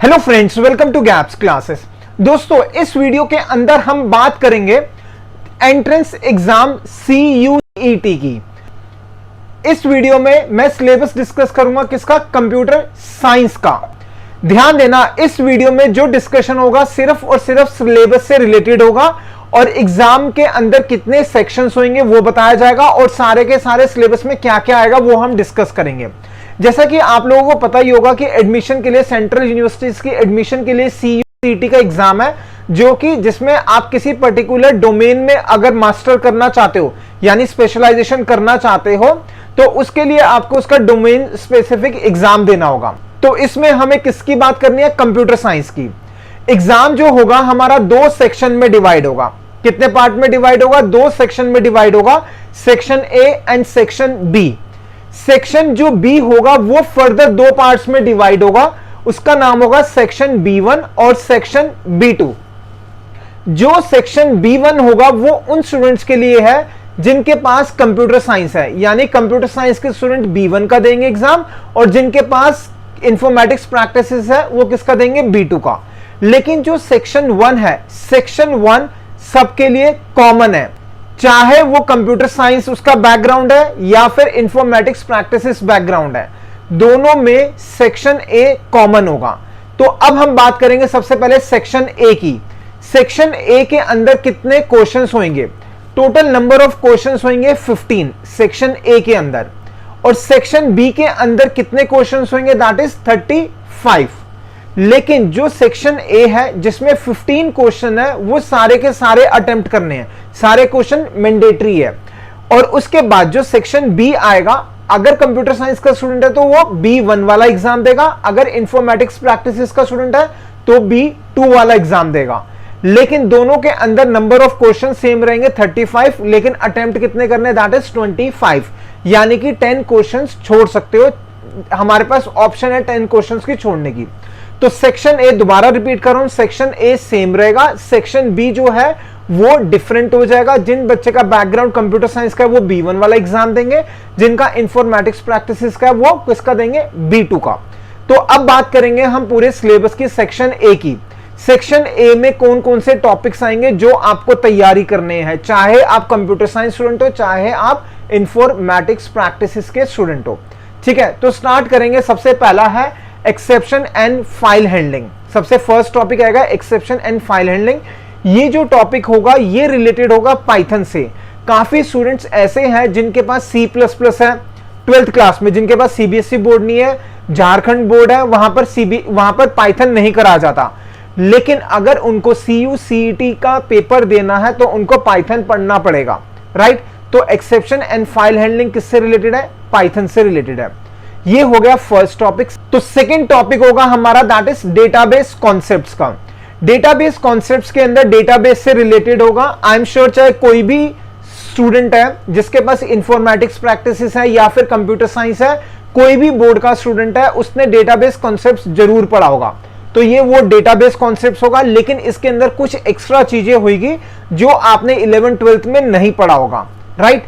Hello friends, welcome to gaps classes. दोस्तों, इस video के अंदर हम बात करेंगे एंट्रेंस एग्जाम CUET की। इस वीडियो में मैं सिलेबस डिस्कस करूंगा किसका? कंप्यूटर साइंस का। ध्यान देना, इस वीडियो में जो डिस्कशन होगा सिर्फ और सिर्फ सिलेबस से रिलेटेड होगा और एग्जाम के अंदर कितने सेक्शंस होंगे वो बताया जाएगा और सारे के सारे सिलेबस में क्या क्या आएगा वो हम डिस्कस करेंगे। जैसा कि आप लोगों को पता ही होगा कि एडमिशन के लिए सेंट्रल यूनिवर्सिटीज की एडमिशन के लिए CUET का एग्जाम है, जो कि जिसमें आप किसी पर्टिकुलर डोमेन में अगर मास्टर करना चाहते हो यानी स्पेशलाइजेशन करना चाहते हो तो उसके लिए आपको उसका डोमेन स्पेसिफिक एग्जाम देना होगा। तो इसमें हमें किसकी बात करनी है? कंप्यूटर साइंस की। एग्जाम जो होगा हमारा 2 सेक्शन में डिवाइड होगा। कितने पार्ट में डिवाइड होगा? 2 सेक्शन में डिवाइड होगा, section A and section B। Section जो B होगा वो फर्दर 2 पार्ट्स में डिवाइड होगा, उसका नाम होगा सेक्शन B1 और सेक्शन B2। जो सेक्शन B1 होगा वो उन स्टूडेंट्स के लिए है जिनके पास कंप्यूटर साइंस है, यानी कंप्यूटर साइंस के स्टूडेंट B1 का देंगे एग्जाम, और जिनके पास इंफॉर्मेटिक्स प्रैक्टिसेस है वो किसका देंगे? B2 का। लेकिन जो सेक्शन 1 है, सेक्शन 1 सबके लिए कॉमन है, चाहे वो कंप्यूटर साइंस उसका बैकग्राउंड है या फिर इंफॉर्मेटिक्स प्रैक्टिसेस बैकग्राउंड है, दोनों में सेक्शन A कॉमन होगा। तो अब हम बात करेंगे सबसे पहले सेक्शन A की। सेक्शन A के अंदर कितने क्वेश्चंस होंगे? टोटल नंबर ऑफ क्वेश्चंस होंगे 15 सेक्शन A के अंदर, और सेक्शन B के अंदर कितने क्वेश्चंस होंगे? That is 35। लेकिन जो सेक्शन A है जिसमें 15 क्वेश्चन है वो सारे के सारे अटेम्प्ट करने हैं, सारे क्वेश्चन मैंडेटरी है। और उसके बाद जो सेक्शन B आएगा, अगर कंप्यूटर साइंस का स्टूडेंट है तो वो B1 वाला एग्जाम देगा, अगर इंफॉर्मेटिक्स प्रैक्टिसेस का स्टूडेंट है तो B2 वाला एग्जाम देगा। लेकिन दोनों के अंदर नंबर ऑफ क्वेश्चन सेम रहेंगे 35, लेकिन अटेम्प्ट कितने करने? दैट इज 25, यानी कि 10 क्वेश्चन छोड़ सकते हो। हमारे पास ऑप्शन है 10 क्वेश्चन की छोड़ने की। तो सेक्शन A दोबारा रिपीट कर रहा हूं, सेक्शन A सेम रहेगा, सेक्शन B जो है वो डिफरेंट हो जाएगा। जिन बच्चे का बैकग्राउंड कंप्यूटर साइंस का है वो B1 वाला एग्जाम देंगे, जिनका इंफॉर्मेटिक्स प्रैक्टिसेस का है वो किसका देंगे? B2 का। तो अब बात करेंगे हम पूरे सिलेबस की सेक्शन A की। सेक्शन A में कौन कौन से टॉपिक्स आएंगे जो आपको तैयारी करने हैं, चाहे आप कंप्यूटर साइंस स्टूडेंट हो चाहे आप इंफॉर्मेटिक्स प्रैक्टिसेस के स्टूडेंट हो। ठीक है, तो स्टार्ट करेंगे। सबसे पहला है एक्सेप्शन एंड फाइल हैंडलिंग। सबसे फर्स्ट टॉपिक आएगा एक्सेप्शन एंड फाइल हैंडलिंग। ये जो टॉपिक होगा ये रिलेटेड होगा पाइथन से। काफी स्टूडेंट्स ऐसे हैं जिनके पास C++ है 12th क्लास में, जिनके पास CBSE बोर्ड नहीं है, झारखंड बोर्ड है, वहां पर पाइथन नहीं करा जाता। लेकिन अगर उनको CUET का पेपर देना है तो उनको पाइथन पढ़ना पड़ेगा, राइट? तो एक्सेप्शन एंड फाइल हैंडलिंग किससे रिलेटेड है? पाइथन से रिलेटेड है। ये हो गया फर्स्ट टॉपिक। तो सेकंड टॉपिक होगा हमारा दैट इज डेटाबेस कॉन्सेप्ट्स का। डेटाबेस कॉन्सेप्ट्स के अंदर डेटाबेस से रिलेटेड होगा। आई एम श्योर चाहे कोई भी स्टूडेंट है जिसके पास इंफॉर्मेटिक्स प्रैक्टिसेस है या फिर कंप्यूटर साइंस है, कोई भी बोर्ड का स्टूडेंट है, उसने डेटाबेस कॉन्सेप्ट्स जरूर पढ़ा होगा। तो ये वो डेटाबेस कॉन्सेप्ट्स होगा, लेकिन इसके अंदर कुछ एक्स्ट्रा चीजें होगी जो आपने 11th-12th में नहीं पढ़ा होगा, राइट?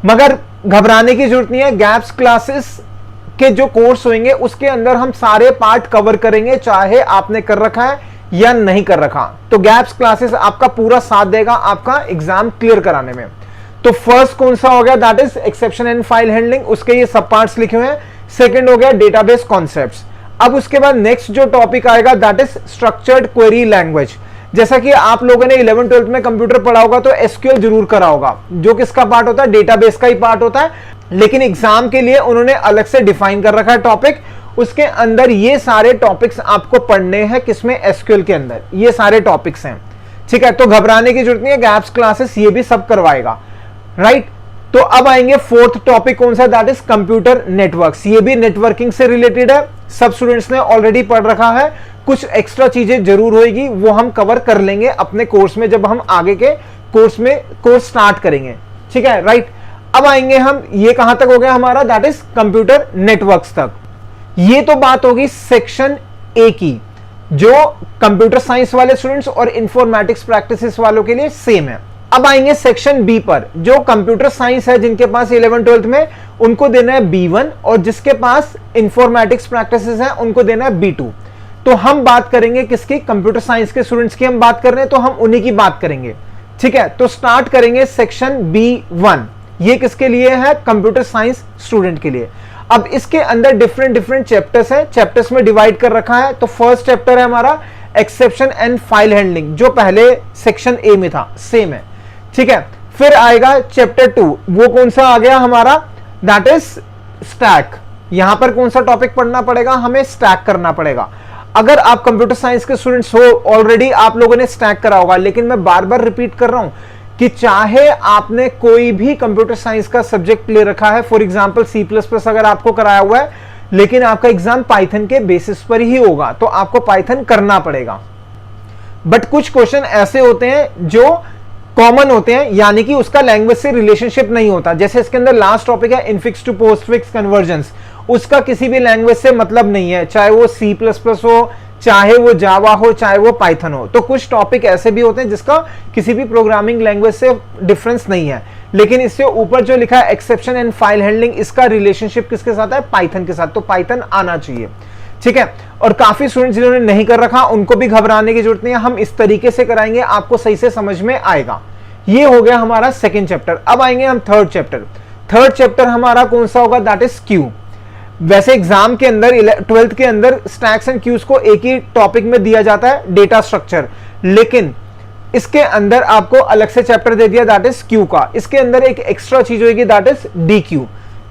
मगर घबराने की जरूरत नहीं है। गैप्स क्लासेस के जो कोर्स होंगे उसके अंदर हम सारे पार्ट कवर करेंगे, चाहे आपने कर रखा है या नहीं कर रखा। तो गैप्स क्लासेस आपका पूरा साथ देगा आपका एग्जाम क्लियर कराने में। तो फर्स्ट कौन सा हो गया? That is exception and file handling, उसके ये सब पार्ट्स लिखे हुए हैं। सेकंड हो गया डेटाबेस कॉन्सेप्ट्स। अब उसके बाद नेक्स्ट जो टॉपिक आएगा that is structured query language. जैसा कि आप लोगों ने 11th-12th में कंप्यूटर पढ़ा होगा तो SQL जरूर करा होगा, जो किसका पार्ट होता है? डेटाबेस का ही पार्ट होता है। लेकिन एग्जाम के लिए उन्होंने अलग से डिफाइन कर रखा है टॉपिक, उसके अंदर ये सारे टॉपिक्स आपको पढ़ने हैं। किसमें? SQL के अंदर ये सारे टॉपिक्स हैं। ठीक है, तो घबराने की जरूरत नहीं है, गैप्स क्लासेस ये भी सब करवाएगा, राइट? तो अब आएंगे फोर्थ टॉपिक कौन सा? That is computer networks. ये भी नेटवर्किंग से रिलेटेड है, सब स्टूडेंट्स ने ऑलरेडी पढ़ रखा है। कुछ एक्स्ट्रा चीजें जरूर होगी, वो हम कवर कर लेंगे अपने कोर्स में जब हम आगे के कोर्स स्टार्ट करेंगे। ठीक है, राइट? अब आएंगे हम, ये कहां तक हो गया हमारा? दैट इज कंप्यूटर नेटवर्क्स तक। ये तो बात होगी सेक्शन A की, जो कंप्यूटर साइंस वाले स्टूडेंट्स और इंफॉर्मेटिक्स प्रैक्टिसेस वालों के लिए सेम है। अब आएंगे सेक्शन B पर, जो कंप्यूटर साइंस है जिनके पास 11th-12th में, उनको देना है B1, और जिसके पास इंफॉर्मेटिक्स प्रैक्टिसेस है उनको देना है B2। तो हम बात करेंगे किसकी, कंप्यूटर साइंस के स्टूडेंट्स की हम बात कर रहे हैं, तो हम उन्हीं की बात करेंगे। ठीक है, तो स्टार्ट करेंगे सेक्शन B1। ये किसके लिए है, कंप्यूटर साइंस स्टूडेंट के लिए। अब इसके अंदर डिफरेंट चैप्टर्स हैं, चैप्टर्स में डिवाइड कर रखा है। तो फर्स्ट चैप्टर है हमारा एक्सेप्शन एंड फाइल हैंडलिंग, जो पहले सेक्शन ए में था, सेम है। ठीक है, फिर आएगा चैप्टर 2, वो कौन सा आ गया हमारा, दैट इज स्टैक। यहां पर कौन सा टॉपिक पढ़ना पड़ेगा, हमें स्टैक करना पड़ेगा। अगर आप कंप्यूटर साइंस के स्टूडेंट्स हो, ऑलरेडी आप लोगों ने स्टैक करा होगा, लेकिन मैं बार बार रिपीट कर रहा हूं कि चाहे आपने कोई भी कंप्यूटर साइंस का सब्जेक्ट ले रखा है, फॉर एग्जांपल C++ अगर आपको कराया हुआ है, लेकिन आपका एग्जाम पाइथन के बेसिस पर ही होगा, तो आपको पाइथन करना पड़ेगा। बट कुछ क्वेश्चन ऐसे होते हैं जो कॉमन होते हैं, यानी कि उसका लैंग्वेज से रिलेशनशिप नहीं होता। जैसे इसके अंदर लास्ट टॉपिक है इनफिक्स टू पोस्टफिक्स कन्वर्जन्स, उसका किसी भी लैंग्वेज से मतलब नहीं है, चाहे वो C++ हो, चाहे वो जावा हो, चाहे वो पाइथन हो। तो कुछ टॉपिक ऐसे भी होते हैं जिसका किसी भी प्रोग्रामिंग लैंग्वेज से डिफरेंस नहीं है, लेकिन इससे ऊपर जो लिखा है एक्सेप्शन एंड फाइल हैंडलिंग, इसका रिलेशनशिप किसके साथ है, पाइथन के साथ, तो पाइथन आना चाहिए। ठीक है, और काफी स्टूडेंट्स जिन्होंने नहीं कर रखा उनको भी घबराने की जरूरत नहीं है, हम इस तरीके से कराएंगे, आपको सही से समझ में आएगा। ये हो गया हमारा सेकेंड चैप्टर। अब आएंगे हम थर्ड चैप्टर। थर्ड चैप्टर हमारा कौन सा होगा, दैट इज क्यू। वैसे एग्जाम के अंदर 12th के अंदर स्टैक्स एंड क्यूज को एक ही टॉपिक में दिया जाता है, डेटा स्ट्रक्चर, लेकिन इसके अंदर आपको अलग से चैप्टर दे दिया दैट इज क्यू का। इसके अंदर एक एक्स्ट्रा चीज होगी दैट इज DQ।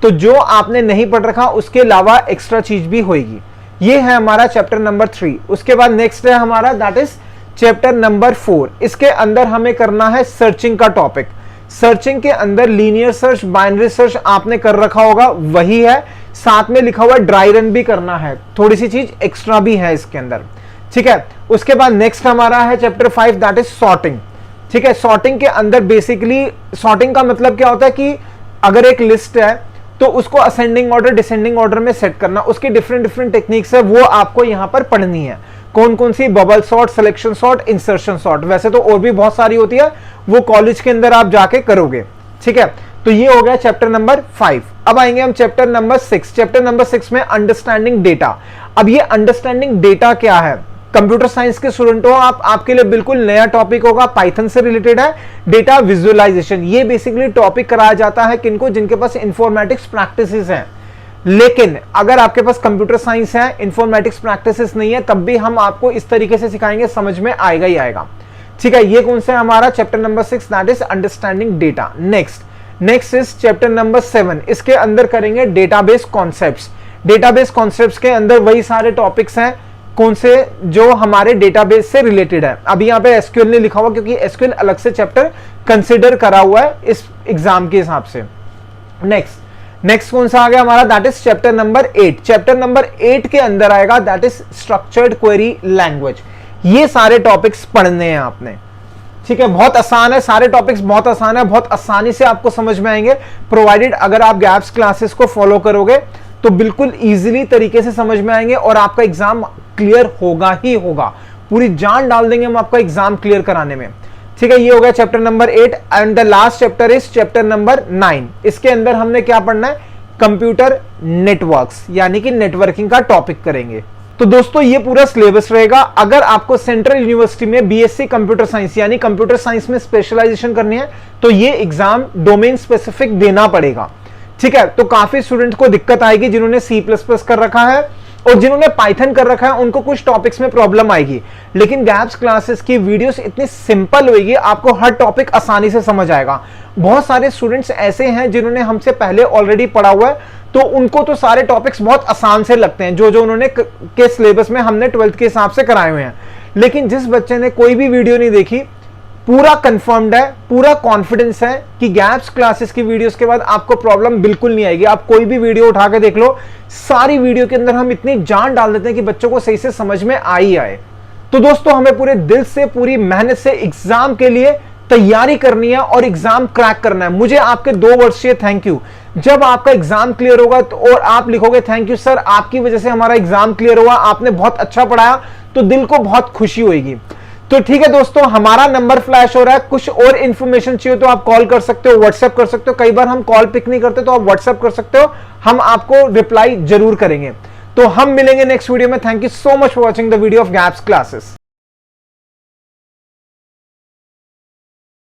तो जो आपने नहीं पढ़ रखा उसके अलावा एक्स्ट्रा चीज भी होगी। ये है हमारा चैप्टर नंबर 3। उसके बाद नेक्स्ट है हमारा दैट इज चैप्टर नंबर 4। इसके अंदर हमें करना है सर्चिंग का टॉपिक। सर्चिंग के अंदर लीनियर सर्च, बाइनरी सर्च आपने कर रखा होगा, वही है, साथ में लिखा हुआ ड्राई रन भी करना है, थोड़ी सी चीज एक्स्ट्रा भी है इसके अंदर। ठीक है, उसके बाद नेक्स्ट हमारा है चैप्टर 5 दैट इज सॉर्टिंग। ठीक है, सॉर्टिंग के अंदर बेसिकली सॉर्टिंग का मतलब क्या होता है कि अगर एक लिस्ट है तो उसको असेंडिंग ऑर्डर, डिसेंडिंग ऑर्डर में सेट करना, उसकी डिफरेंट टेक्निक्स है, वो आपको यहां पर पढ़नी है। कौन कौन सी, bubble sort, selection sort, insertion sort, वैसे तो और भी बहुत सारी होती है, वो कॉलेज के अंदर आप जाके करोगे। ठीक है, तो ये हो गया चैप्टर नंबर 5। अब आएंगे हम चैप्टर नंबर 6। चैप्टर नंबर 6 में अंडरस्टैंडिंग डेटा। अब ये अंडरस्टैंडिंग डेटा क्या है, कंप्यूटर साइंस के स्टूडेंट हो आप, आपके लिए बिल्कुल नया टॉपिक होगा, पाइथन से रिलेटेड है, डेटा विजुअलाइजेशन। ये बेसिकली टॉपिक कराया जाता है किनको, जिनके पास इंफॉर्मेटिक्स प्रैक्टिसेस हैं। लेकिन अगर आपके पास कंप्यूटर साइंस है, इंफॉर्मेटिक्स प्रैक्टिसेस नहीं है, तब भी हम आपको इस तरीके से सिखाएंगे, समझ में आएगा ही आएगा। ठीक है, ये कौन सा है हमारा chapter number 6 that is understanding data. Next is chapter number 7। इसके अंदर करेंगे डेटाबेस कॉन्सेप्ट्स। डेटाबेस कॉन्सेप्ट्स के अंदर वही सारे टॉपिक्स हैं, कौन से, जो हमारे डेटाबेस से रिलेटेड है। अभी यहाँ पे SQL नहीं लिखा हुआ क्योंकि SQL अलग से चैप्टर कंसिडर करा हुआ है इस एग्जाम के हिसाब से। नेक्स्ट कौन सा आ गया हमारा, that is chapter number 8। Chapter number 8 के अंदर आएगा that is structured query language. ये सारे टॉपिक्स पढ़ने हैं आपने। ठीक है, बहुत आसान है, सारे टॉपिक्स बहुत आसान है, बहुत आसानी से आपको समझ में आएंगे, प्रोवाइडेड अगर आप गैप्स क्लासेस को फॉलो करोगे तो बिल्कुल इजीली तरीके से समझ में आएंगे और आपका एग्जाम क्लियर होगा ही होगा। पूरी जान डाल देंगे हम आपका एग्जाम क्लियर कराने में। ठीक है, ये हो गया chapter number 8 and the last chapter is chapter number 9। इसके अंदर हमने क्या पढ़ना है, कंप्यूटर नेटवर्क्स, यानी कि नेटवर्किंग का टॉपिक करेंगे। तो दोस्तों ये पूरा सिलेबस रहेगा। अगर आपको सेंट्रल यूनिवर्सिटी में BSc कंप्यूटर साइंस यानी कंप्यूटर साइंस में स्पेशलाइजेशन करनी है तो ये एग्जाम डोमेन स्पेसिफिक देना पड़ेगा। ठीक है, तो काफी स्टूडेंट को दिक्कत आएगी जिन्होंने C++ कर रखा है और जिन्होंने पाइथन कर रखा है, उनको कुछ टॉपिक्स में प्रॉब्लम आएगी, लेकिन गैप्स क्लासेस की वीडियोस इतनी सिंपल होगी, आपको हर टॉपिक आसानी से समझ आएगा। बहुत सारे स्टूडेंट्स ऐसे हैं जिन्होंने हमसे पहले ऑलरेडी पढ़ा हुआ है, तो उनको तो सारे टॉपिक्स बहुत आसान से लगते हैं, जो उन्होंने के सिलेबस में हमने 12th के हिसाब से कराए हुए हैं। लेकिन जिस बच्चे ने कोई भी वीडियो नहीं देखी, पूरा कंफर्म्ड है, पूरा कॉन्फिडेंस है कि गैप्स क्लासेस की वीडियोस के बाद आपको प्रॉब्लम बिल्कुल नहीं आएगी। आप कोई भी वीडियो उठा के देख लो, सारी वीडियो के अंदर हम इतनी जान डाल देते हैं कि बच्चों को सही से समझ में आ ही आए। तो दोस्तों हमें पूरे दिल से, पूरी मेहनत से एग्जाम के लिए तैयारी करनी है और एग्जाम क्रैक करना है। मुझे आपके 2 वर्ड्स चाहिए, थैंक यू। जब आपका एग्जाम क्लियर होगा तो और आप लिखोगे थैंक यू सर, आपकी वजह से हमारा एग्जाम क्लियर हुआ, आपने बहुत अच्छा पढ़ाया, तो दिल को बहुत खुशी होगी। तो ठीक है दोस्तों, हमारा नंबर फ्लैश हो रहा है, कुछ और इंफॉर्मेशन चाहिए तो आप कॉल कर सकते हो, व्हाट्सएप कर सकते हो। कई बार हम कॉल पिक नहीं करते तो आप व्हाट्सएप कर सकते हो, हम आपको रिप्लाई जरूर करेंगे। तो हम मिलेंगे नेक्स्ट वीडियो में। Thank you so much for watching the video of gaps classes.